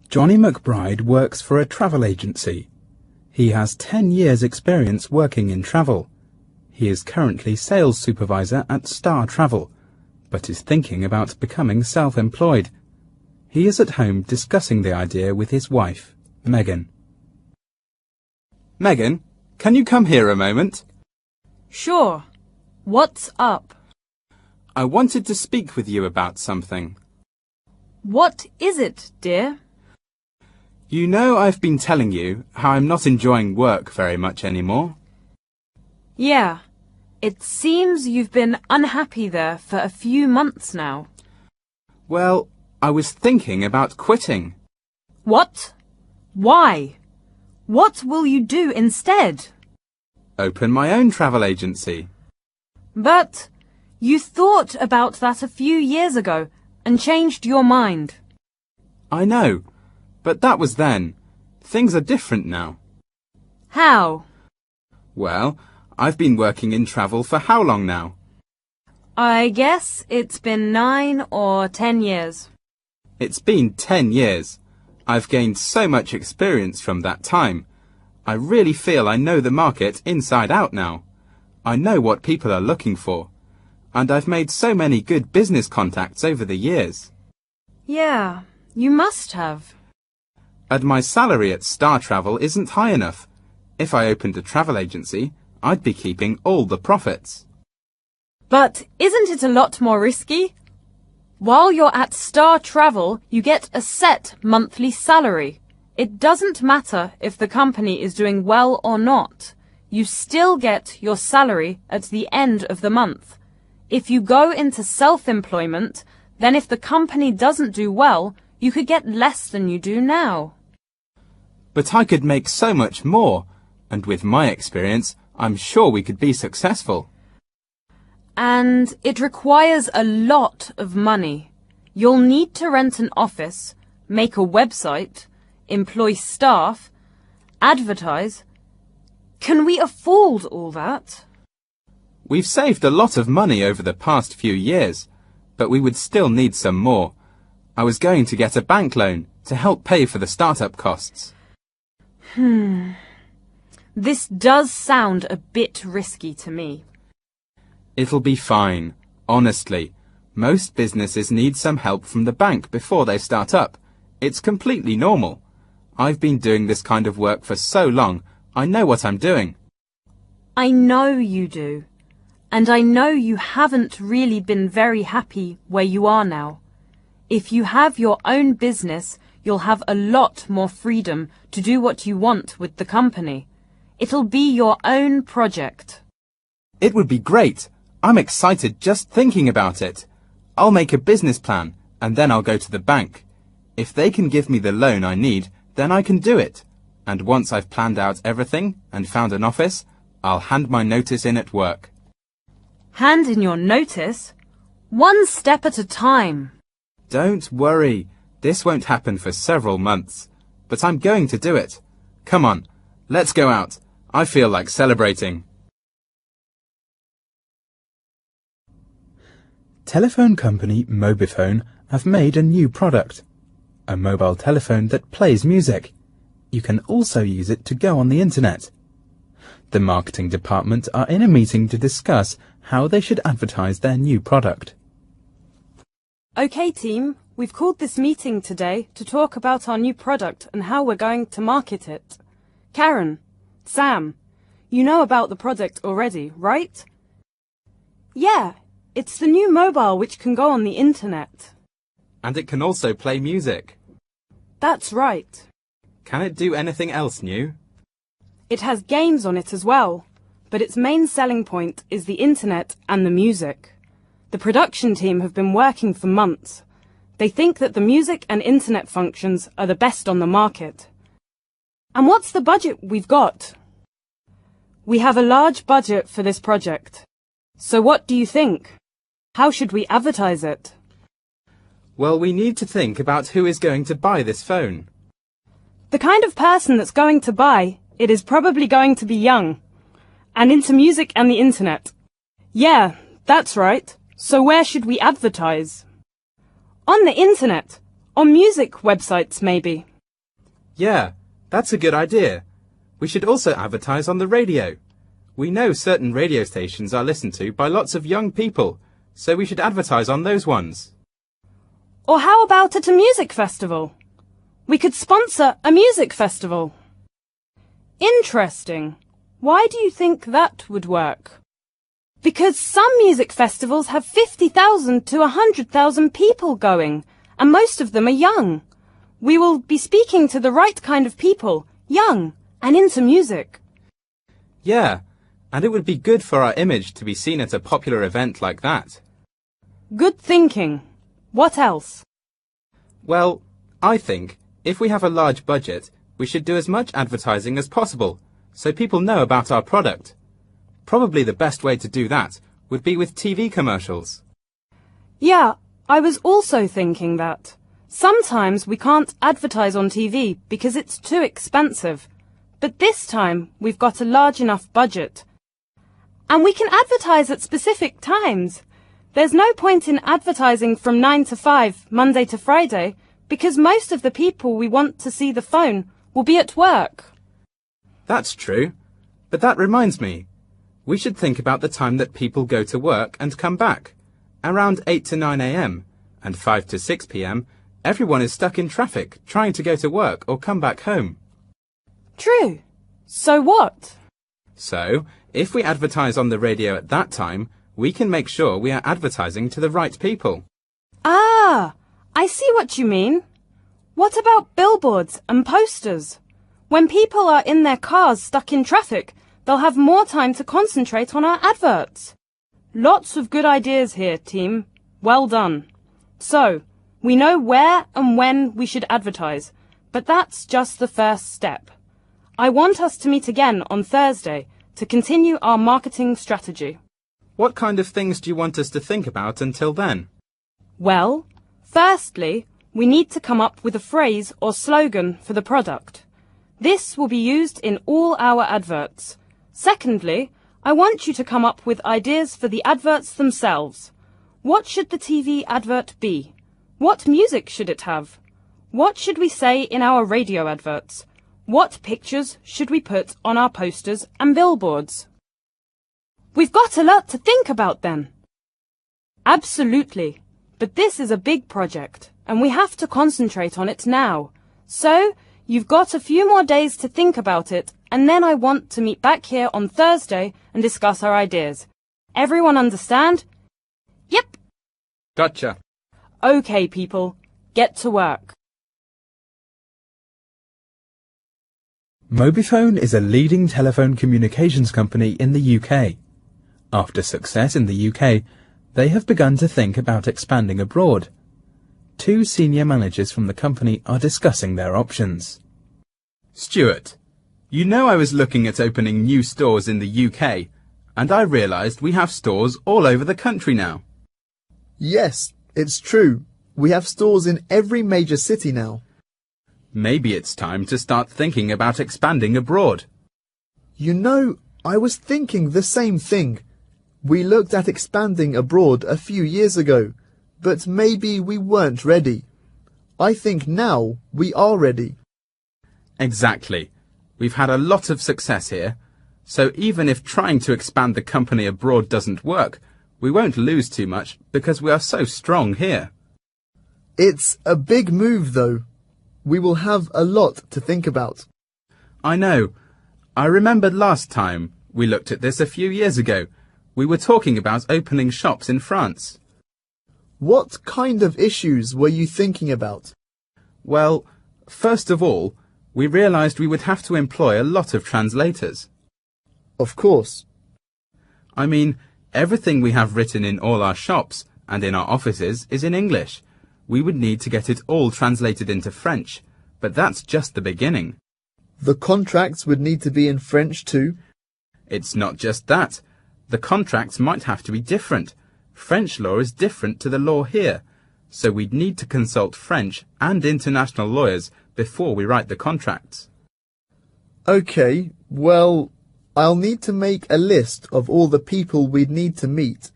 Johnny McBride works for a travel agency. He has 10 years' experience working in travel. He is currently sales supervisor at Star Travel, but is thinking about becoming self-employed. He is at home discussing the idea with his wife, Megan. Megan, can you come here a moment? Sure. What's up? I wanted to speak with you about something. What is it, dear? You know I've been telling you how I'm not enjoying work very much anymore. Yeah. It seems you've been unhappy there for a few months now. Well, I was thinking about quitting. What? Why? What will you do instead? Open my own travel agency. But you thought about that a few years ago and changed your mind. I know, but that was then. Things are different now. How? Well, I've been working in travel for how long now? I guess it's been 9 or 10 years. It's been 10 years. I've gained so much experience from that time. I really feel I know the market inside out now. I know what people are looking for. And I've made so many good business contacts over the years. Yeah, you must have. And my salary at Star Travel isn't high enough. If I opened a travel agency, I'd be keeping all the profits. But isn't it a lot more risky? While you're at Star Travel, you get a set monthly salary. It doesn't matter if the company is doing well or not. You still get your salary at the end of the month. If you go into self-employment, then if the company doesn't do well, you could get less than you do now. But I could make so much more, and with my experience, I'm sure we could be successful. And it requires a lot of money. You'll need to rent an office, make a website, employ staff, advertise. Can we afford all that? We've saved a lot of money over the past few years, but we would still need some more. I was going to get a bank loan to help pay for the startup costs. This does sound a bit risky to me. It'll be fine, honestly. Most businesses need some help from the bank before they start up. It's completely normal. I've been doing this kind of work for so long, I know what I'm doing. I know you do. And I know you haven't really been very happy where you are now. If you have your own business, you'll have a lot more freedom to do what you want with the company. It'll be your own project. It would be great. I'm excited just thinking about it. I'll make a business plan and then I'll go to the bank. If they can give me the loan I need, then I can do it. And once I've planned out everything and found an office, I'll hand my notice in at work. Hand in your notice? One step at a time. Don't worry. This won't happen for several months. But I'm going to do it. Come on, let's go out. I feel like celebrating. Telephone company Mobifone have made a new product. A mobile telephone that plays music. You can also use it to go on the internet. The marketing department are in a meeting to discuss how they should advertise their new product. Okay, team, we've called this meeting today to talk about our new product and how we're going to market it. Karen, Sam, you know about the product already, right? Yeah, it's the new mobile which can go on the internet. And it can also play music. That's right. Can it do anything else new? It has games on it as well, but its main selling point is the internet and the music. The production team have been working for months. They think that the music and internet functions are the best on the market. And what's the budget we've got? We have a large budget for this project. So what do you think? How should we advertise it? Well, we need to think about who is going to buy this phone. The kind of person that's going to buy it is probably going to be young and into music and the internet. Yeah, that's right. So where should we advertise? On the internet. On music websites, maybe. Yeah, that's a good idea. We should also advertise on the radio. We know certain radio stations are listened to by lots of young people, so we should advertise on those ones. Or how about at a music festival? We could sponsor a music festival. Interesting. Why do you think that would work? Because some music festivals have 50,000 to 100,000 people going, and most of them are young. We will be speaking to the right kind of people, young and into music. Yeah, and it would be good for our image to be seen at a popular event like that. Good thinking. What else? Well, I think if we have a large budget, we should do as much advertising as possible, so people know about our product. Probably the best way to do that would be with TV commercials. Yeah, I was also thinking that. Sometimes we can't advertise on TV because it's too expensive. But this time we've got a large enough budget. And we can advertise at specific times. There's no point in advertising from 9 to 5, Monday to Friday, because most of the people we want to see the phone will be at work. That's true. But that reminds me. We should think about the time that people go to work and come back. Around 8 to 9 a.m. and 5 to 6 p.m. everyone is stuck in traffic trying to go to work or come back home. True. So what? So, if we advertise on the radio at that time, we can make sure we are advertising to the right people. Ah, I see what you mean. What about billboards and posters? When people are in their cars stuck in traffic, they'll have more time to concentrate on our adverts. Lots of good ideas here, team. Well done. So, we know where and when we should advertise, but that's just the first step. I want us to meet again on Thursday to continue our marketing strategy. What kind of things do you want us to think about until then? Well, firstly, we need to come up with a phrase or slogan for the product. This will be used in all our adverts. Secondly, I want you to come up with ideas for the adverts themselves. What should the TV advert be? What music should it have? What should we say in our radio adverts? What pictures should we put on our posters and billboards? We've got a lot to think about then. Absolutely. But this is a big project, and we have to concentrate on it now. So, you've got a few more days to think about it, and then I want to meet back here on Thursday and discuss our ideas. Everyone understand? Yep. Gotcha. Okay, people. Get to work. Mobifone is a leading telephone communications company in the UK. After success in the UK, they have begun to think about expanding abroad. 2 senior managers from the company are discussing their options. Stuart, you know I was looking at opening new stores in the UK, and I realised we have stores all over the country now. Yes, it's true. We have stores in every major city now. Maybe it's time to start thinking about expanding abroad. You know, I was thinking the same thing. We looked at expanding abroad a few years ago, but maybe we weren't ready. I think now we are ready. Exactly. We've had a lot of success here, so even if trying to expand the company abroad doesn't work, we won't lose too much because we are so strong here. It's a big move, though. We will have a lot to think about. I know. I remembered last time we looked at this a few years ago. We were talking about opening shops in France. What kind of issues were you thinking about? Well, first of all, we realised we would have to employ a lot of translators. Of course. I mean, everything we have written in all our shops and in our offices is in English. We would need to get it all translated into French, but that's just the beginning. The contracts would need to be in French too? It's not just that. The contracts might have to be different. French law is different to the law here, so we'd need to consult French and international lawyers before we write the contracts. Okay, well, I'll need to make a list of all the people we'd need to meet.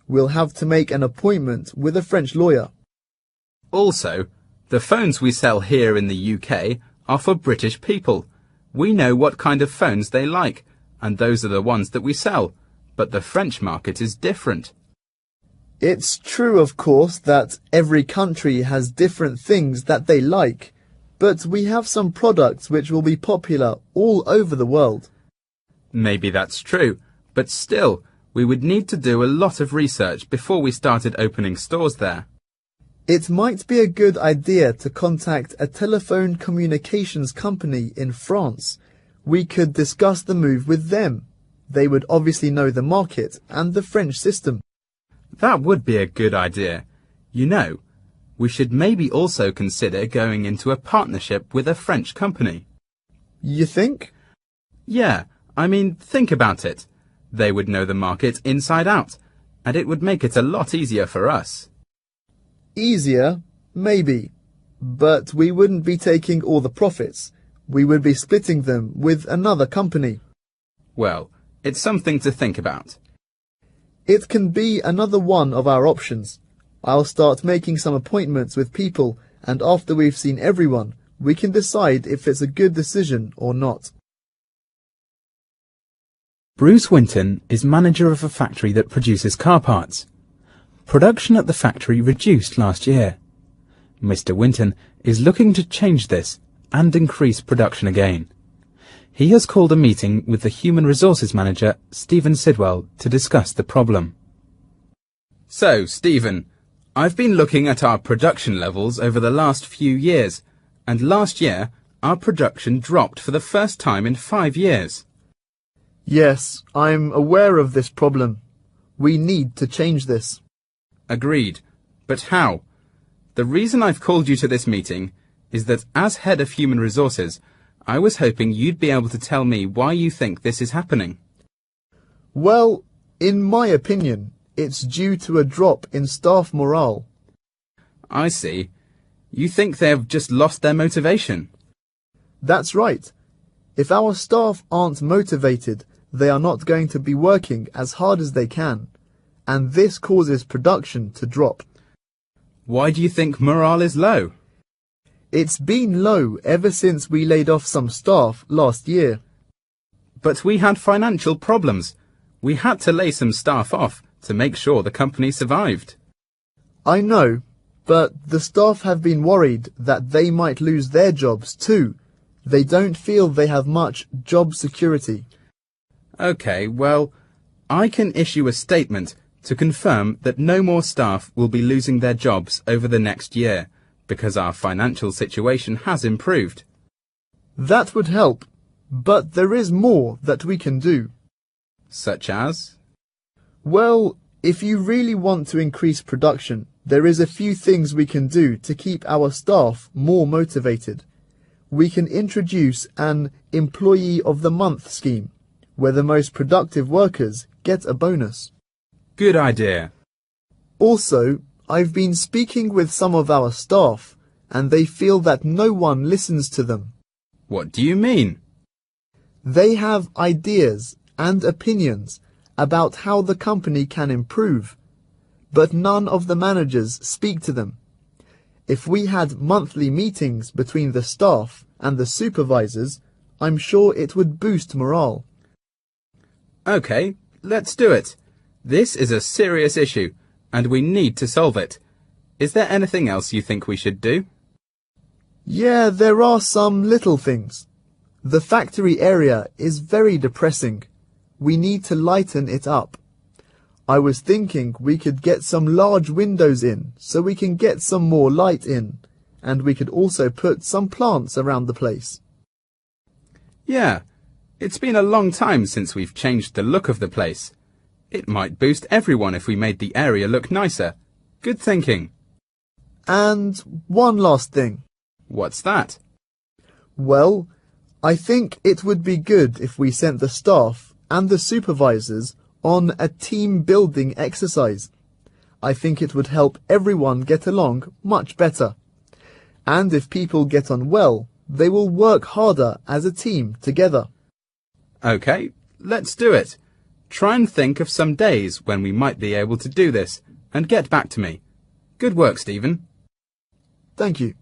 We'll have to make an appointment with a French lawyer. Also, the phones we sell here in the UK are for British people. We know what kind of phones they like, and those are the ones that we sell. But the French market is different. It's true, of course, that every country has different things that they like, but we have some products which will be popular all over the world. Maybe that's true, but still, we would need to do a lot of research before we started opening stores there. It might be a good idea to contact a telephone communications company in France. We could discuss the move with them. They would obviously know the market and the French system. That would be a good idea. You know, we should maybe also consider going into a partnership with a French company. You think? Yeah, I mean, think about it. They would know the market inside out, and it would make it a lot easier for us. Easier? Maybe. But we wouldn't be taking all the profits. We would be splitting them with another company. Well, it's something to think about. It can be another one of our options. I'll start making some appointments with people, and after we've seen everyone, we can decide if it's a good decision or not. Bruce Winton is manager of a factory that produces car parts. Production at the factory reduced last year. Mr. Winton is looking to change this and increase production again. He has called a meeting with the Human Resources Manager, Stephen Sidwell, to discuss the problem. So, Stephen, I've been looking at our production levels over the last few years, and last year our production dropped for the first time in 5 years. Yes, I'm aware of this problem. We need to change this. Agreed. But how? The reason I've called you to this meeting is that as head of human resources, I was hoping you'd be able to tell me why you think this is happening. Well, in my opinion, it's due to a drop in staff morale. I see. You think they've just lost their motivation? That's right. If our staff aren't motivated, they are not going to be working as hard as they can, and this causes production to drop. Why do you think morale is low? It's been low ever since we laid off some staff last year. But we had financial problems. We had to lay some staff off to make sure the company survived. I know, but the staff have been worried that they might lose their jobs too. They don't feel they have much job security. Okay, well, I can issue a statement to confirm that no more staff will be losing their jobs over the next year, because our financial situation has improved. That would help, but there is more that we can do. Such as? Well, if you really want to increase production, there is a few things we can do to keep our staff more motivated. We can introduce an Employee of the Month scheme, where the most productive workers get a bonus. Good idea. Also, I've been speaking with some of our staff, and they feel that no one listens to them. What do you mean? They have ideas and opinions about how the company can improve, but none of the managers speak to them. If we had monthly meetings between the staff and the supervisors, I'm sure it would boost morale. Okay, let's do it. This is a serious issue, and we need to solve it. Is there anything else you think we should do? Yeah, there are some little things. The factory area is very depressing. We need to lighten it up. I was thinking we could get some large windows in so we can get some more light in, and we could also put some plants around the place. Yeah, it's been a long time since we've changed the look of the place. It might boost everyone if we made the area look nicer. Good thinking. And one last thing. What's that? Well, I think it would be good if we sent the staff and the supervisors on a team building exercise. I think it would help everyone get along much better. And if people get on well, they will work harder as a team together. Okay, let's do it. Try and think of some days when we might be able to do this, and get back to me. Good work, Stephen. Thank you.